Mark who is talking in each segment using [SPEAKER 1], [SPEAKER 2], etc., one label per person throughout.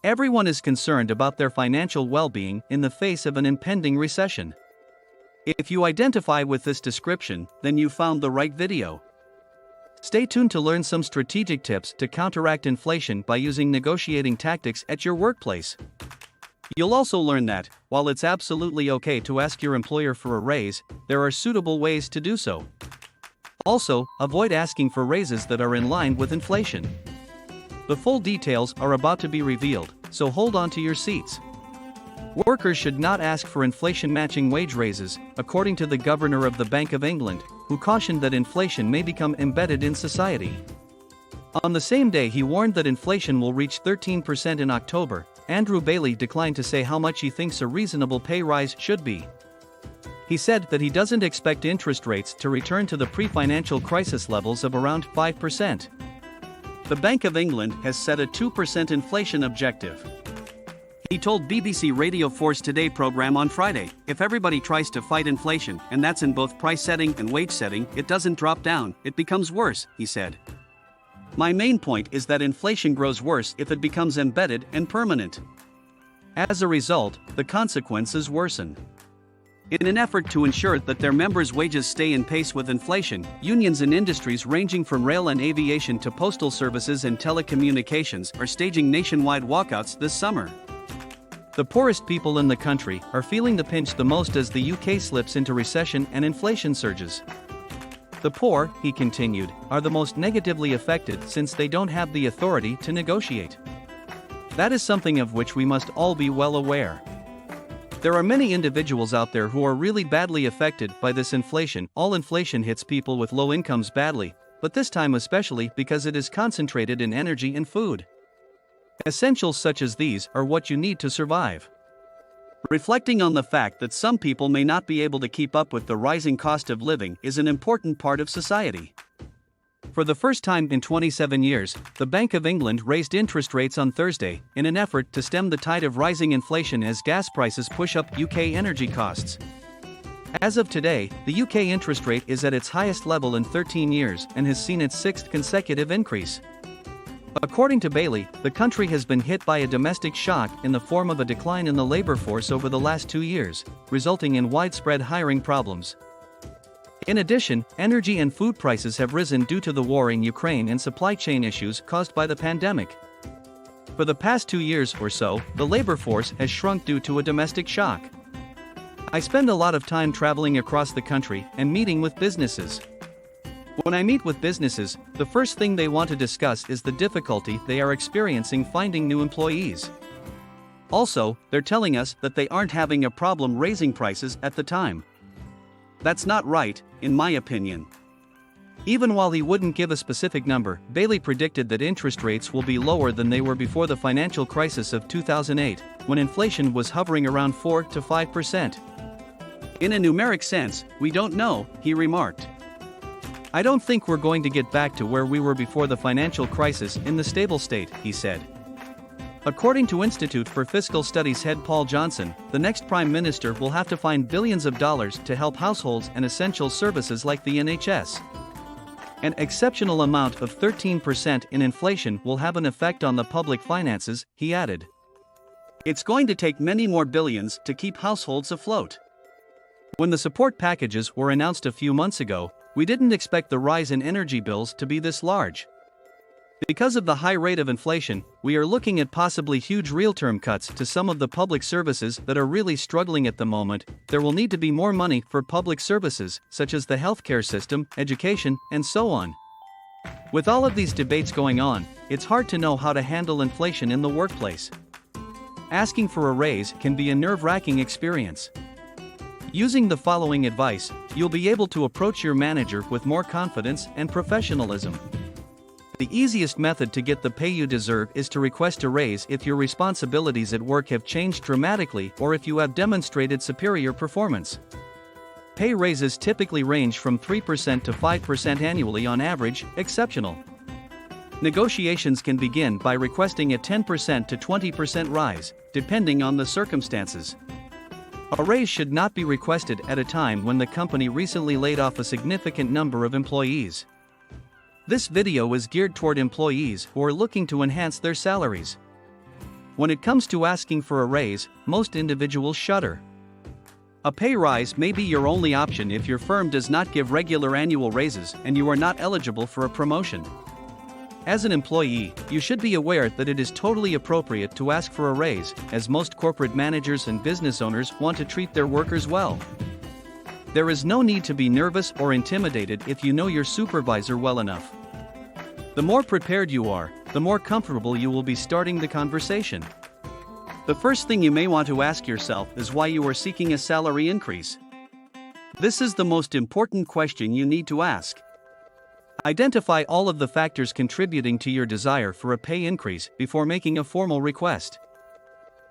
[SPEAKER 1] Everyone is concerned about their financial well-being in the face of an impending recession. If you identify with this description, then you found the right video. Stay tuned to learn some strategic tips to counteract inflation by using negotiating tactics at your workplace. You'll also learn that, while it's absolutely okay to ask your employer for a raise, there are suitable ways to do so. Also, avoid asking for raises that are in line with inflation. The full details are about to be revealed, so hold on to your seats. Workers should not ask for inflation-matching wage raises, according to the Governor of the Bank of England, who cautioned that inflation may become embedded in society. On the same day he warned that inflation will reach 13% in October, Andrew Bailey declined to say how much he thinks a reasonable pay rise should be. He said that he doesn't expect interest rates to return to the pre-financial crisis levels of around 5%. The Bank of England has set a 2% inflation objective. He told BBC Radio 4's Today program on Friday, "If everybody tries to fight inflation, and that's in both price setting and wage setting, it doesn't drop down, it becomes worse," he said. "My main point is that inflation grows worse if it becomes embedded and permanent. As a result, the consequences worsen." In an effort to ensure that their members' wages stay in pace with inflation, unions in industries ranging from rail and aviation to postal services and telecommunications are staging nationwide walkouts this summer. The poorest people in the country are feeling the pinch the most as the UK slips into recession and inflation surges. The poor, he continued, are the most negatively affected since they don't have the authority to negotiate. That is something of which we must all be well aware. There are many individuals out there who are really badly affected by this inflation. All inflation hits people with low incomes badly, but this time especially because it is concentrated in energy and food. Essentials such as these are what you need to survive. Reflecting on the fact that some people may not be able to keep up with the rising cost of living is an important part of society. For the first time in 27 years, the Bank of England raised interest rates on Thursday in an effort to stem the tide of rising inflation as gas prices push up UK energy costs. As of today, the UK interest rate is at its highest level in 13 years and has seen its sixth consecutive increase. According to Bailey, the country has been hit by a domestic shock in the form of a decline in the labor force over the last 2 years, resulting in widespread hiring problems. In addition, energy and food prices have risen due to the war in Ukraine and supply chain issues caused by the pandemic. For the past 2 years or so, the labor force has shrunk due to a domestic shock. I spend a lot of time traveling across the country and meeting with businesses. When I meet with businesses, the first thing they want to discuss is the difficulty they are experiencing finding new employees. Also, they're telling us that they aren't having a problem raising prices at the time. That's not right, in my opinion. Even while he wouldn't give a specific number, Bailey predicted that interest rates will be lower than they were before the financial crisis of 2008, when inflation was hovering around 4 to 5%. In a numeric sense, we don't know, he remarked. I don't think we're going to get back to where we were before the financial crisis in the stable state, he said. According to Institute for Fiscal Studies head Paul Johnson, the next prime minister will have to find billions of dollars to help households and essential services like the NHS. An exceptional amount of 13% in inflation will have an effect on the public finances, he added. It's going to take many more billions to keep households afloat. When the support packages were announced a few months ago, we didn't expect the rise in energy bills to be this large. Because of the high rate of inflation, we are looking at possibly huge real-term cuts to some of the public services that are really struggling at the moment. There will need to be more money for public services, such as the healthcare system, education, and so on. With all of these debates going on, it's hard to know how to handle inflation in the workplace. Asking for a raise can be a nerve-wracking experience. Using the following advice, you'll be able to approach your manager with more confidence and professionalism. The easiest method to get the pay you deserve is to request a raise if your responsibilities at work have changed dramatically or if you have demonstrated superior performance. Pay raises typically range from 3% to 5% annually on average, exceptional. Negotiations can begin by requesting a 10% to 20% rise, depending on the circumstances. A raise should not be requested at a time when the company recently laid off a significant number of employees. This video is geared toward employees who are looking to enhance their salaries. When it comes to asking for a raise, most individuals shudder. A pay rise may be your only option if your firm does not give regular annual raises and you are not eligible for a promotion. As an employee, you should be aware that it is totally appropriate to ask for a raise, as most corporate managers and business owners want to treat their workers well. There is no need to be nervous or intimidated if you know your supervisor well enough. The more prepared you are, the more comfortable you will be starting the conversation. The first thing you may want to ask yourself is why you are seeking a salary increase. This is the most important question you need to ask. Identify all of the factors contributing to your desire for a pay increase before making a formal request.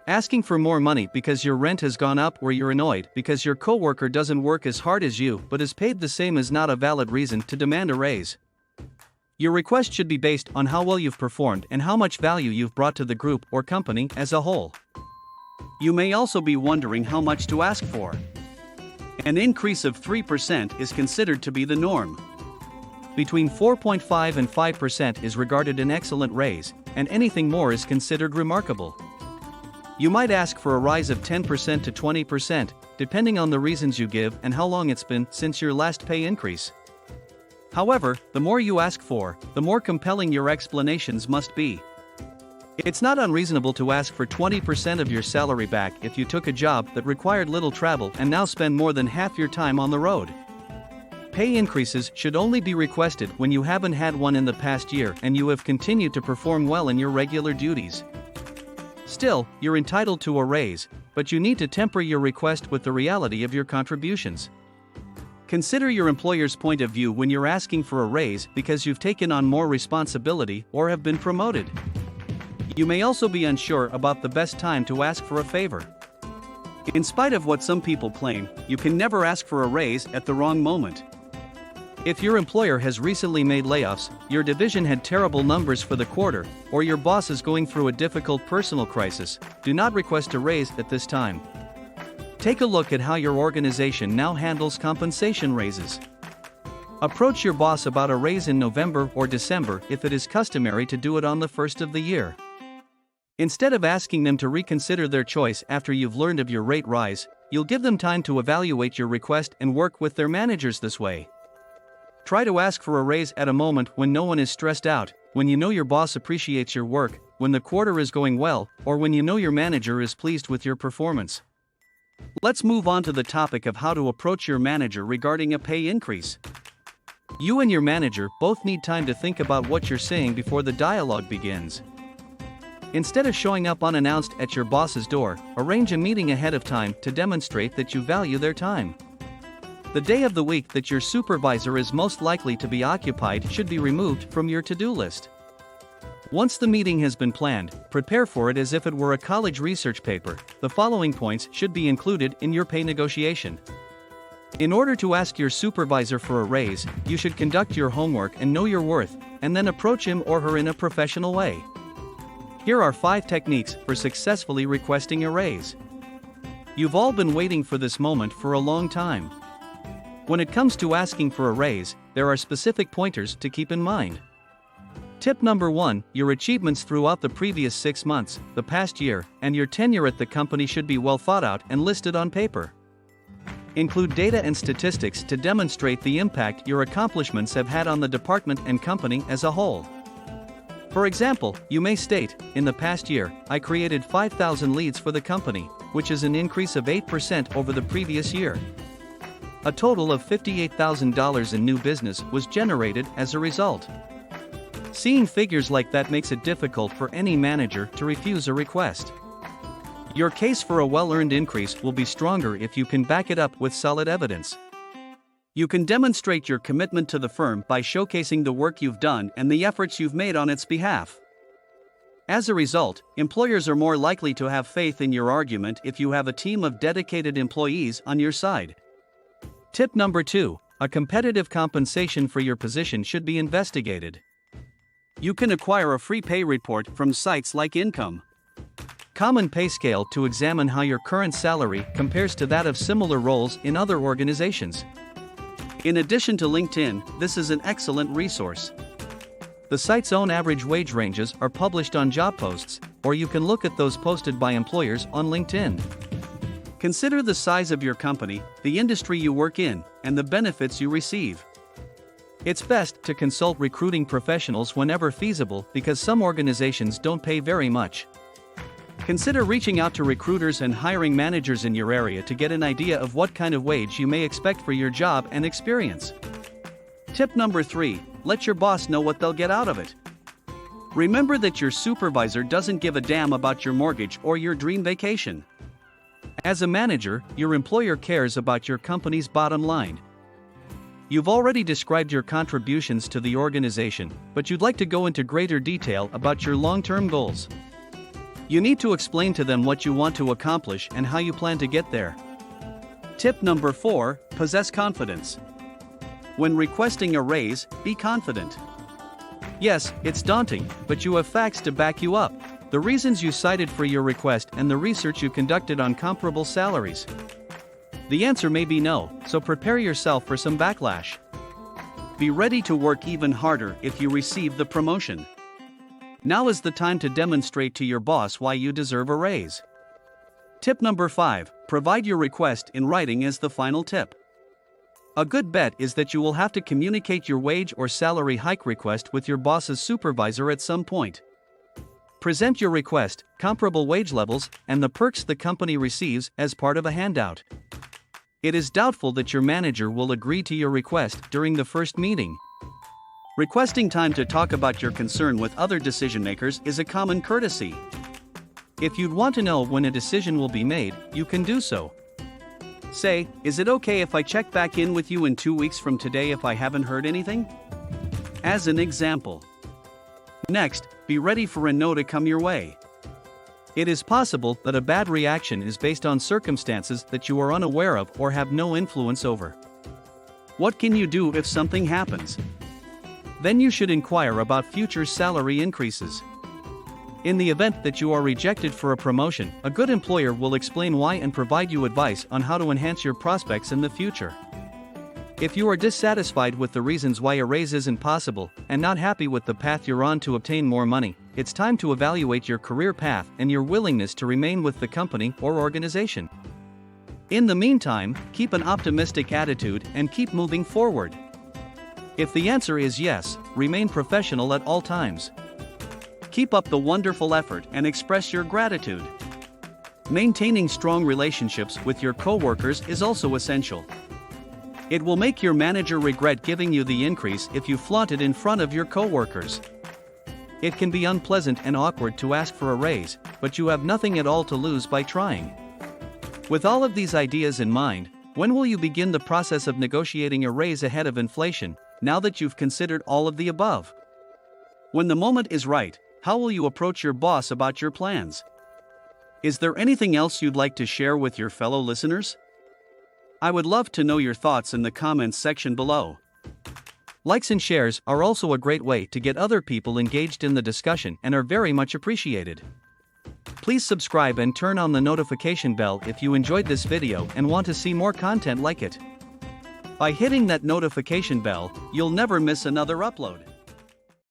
[SPEAKER 1] Asking for more money because your rent has gone up or you're annoyed because your coworker doesn't work as hard as you but is paid the same is not a valid reason to demand a raise. Your request should be based on how well you've performed and how much value you've brought to the group or company as a whole. You may also be wondering how much to ask for. An increase of 3% is considered to be the norm. Between 4.5 and 5% is regarded an excellent raise, and anything more is considered remarkable. You might ask for a rise of 10% to 20%, depending on the reasons you give and how long it's been since your last pay increase. However, the more you ask for, the more compelling your explanations must be. It's not unreasonable to ask for 20% of your salary back if you took a job that required little travel and now spend more than half your time on the road. Pay increases should only be requested when you haven't had one in the past year and you have continued to perform well in your regular duties. Still, you're entitled to a raise, but you need to temper your request with the reality of your contributions. Consider your employer's point of view when you're asking for a raise because you've taken on more responsibility or have been promoted. You may also be unsure about the best time to ask for a favor. In spite of what some people claim, you can never ask for a raise at the wrong moment. If your employer has recently made layoffs, your division had terrible numbers for the quarter, or your boss is going through a difficult personal crisis, do not request a raise at this time. Take a look at how your organization now handles compensation raises. Approach your boss about a raise in November or December if it is customary to do it on the first of the year. Instead of asking them to reconsider their choice after you've learned of your rate rise, you'll give them time to evaluate your request and work with their managers this way. Try to ask for a raise at a moment when no one is stressed out, when you know your boss appreciates your work, when the quarter is going well, or when you know your manager is pleased with your performance. Let's move on to the topic of how to approach your manager regarding a pay increase. You and your manager both need time to think about what you're saying before the dialogue begins. Instead of showing up unannounced at your boss's door, arrange a meeting ahead of time to demonstrate that you value their time. The day of the week that your supervisor is most likely to be occupied should be removed from your to-do list. Once the meeting has been planned, prepare for it as if it were a college research paper. The following points should be included in your pay negotiation. In order to ask your supervisor for a raise, you should conduct your homework and know your worth, and then approach him or her in a professional way. Here are 5 techniques for successfully requesting a raise. You've all been waiting for this moment for a long time. When it comes to asking for a raise, there are specific pointers to keep in mind. Tip number 1, your achievements throughout the previous 6 months, the past year, and your tenure at the company should be well thought out and listed on paper. Include data and statistics to demonstrate the impact your accomplishments have had on the department and company as a whole. For example, you may state, in the past year, I created 5,000 leads for the company, which is an increase of 8% over the previous year. A total of $58,000 in new business was generated as a result. Seeing figures like that makes it difficult for any manager to refuse a request. Your case for a well-earned increase will be stronger if you can back it up with solid evidence. You can demonstrate your commitment to the firm by showcasing the work you've done and the efforts you've made on its behalf. As a result, employers are more likely to have faith in your argument if you have a team of dedicated employees on your side. Tip number 2, a competitive compensation for your position should be investigated. You can acquire a free pay report from sites like Income. Common Pay Scale to examine how your current salary compares to that of similar roles in other organizations. In addition to LinkedIn, this is an excellent resource. The site's own average wage ranges are published on job posts, or you can look at those posted by employers on LinkedIn. Consider the size of your company, the industry you work in, and the benefits you receive. It's best to consult recruiting professionals whenever feasible because some organizations don't pay very much. Consider reaching out to recruiters and hiring managers in your area to get an idea of what kind of wage you may expect for your job and experience. Tip number 3, let your boss know what they'll get out of it. Remember that your supervisor doesn't give a damn about your mortgage or your dream vacation. As a manager, your employer cares about your company's bottom line. You've already described your contributions to the organization, but you'd like to go into greater detail about your long-term goals. You need to explain to them what you want to accomplish and how you plan to get there. Tip number 4, possess confidence. When requesting a raise, be confident. Yes, it's daunting, but you have facts to back you up. The reasons you cited for your request and the research you conducted on comparable salaries. The answer may be no, so prepare yourself for some backlash. Be ready to work even harder if you receive the promotion. Now is the time to demonstrate to your boss why you deserve a raise. Tip number 5, provide your request in writing as the final tip. A good bet is that you will have to communicate your wage or salary hike request with your boss's supervisor at some point. Present your request, comparable wage levels, and the perks the company receives as part of a handout. It is doubtful that your manager will agree to your request during the first meeting. Requesting time to talk about your concern with other decision makers is a common courtesy. If you'd want to know when a decision will be made, you can do so. Say, is it okay if I check back in with you in 2 weeks from today if I haven't heard anything? As an example. Next, be ready for a no to come your way. It is possible that a bad reaction is based on circumstances that you are unaware of or have no influence over. What can you do if something happens? Then you should inquire about future salary increases. In the event that you are rejected for a promotion, a good employer will explain why and provide you advice on how to enhance your prospects in the future. If you are dissatisfied with the reasons why a raise isn't possible, and not happy with the path you're on to obtain more money, it's time to evaluate your career path and your willingness to remain with the company or organization. In the meantime, keep an optimistic attitude and keep moving forward. If the answer is yes, remain professional at all times. Keep up the wonderful effort and express your gratitude. Maintaining strong relationships with your coworkers is also essential. It will make your manager regret giving you the increase if you flaunt it in front of your coworkers. It can be unpleasant and awkward to ask for a raise, but you have nothing at all to lose by trying. With all of these ideas in mind, when will you begin the process of negotiating a raise ahead of inflation, now that you've considered all of the above? When the moment is right, how will you approach your boss about your plans? Is there anything else you'd like to share with your fellow listeners? I would love to know your thoughts in the comments section below. Likes and shares are also a great way to get other people engaged in the discussion and are very much appreciated. Please subscribe and turn on the notification bell if you enjoyed this video and want to see more content like it. By hitting that notification bell, you'll never miss another upload.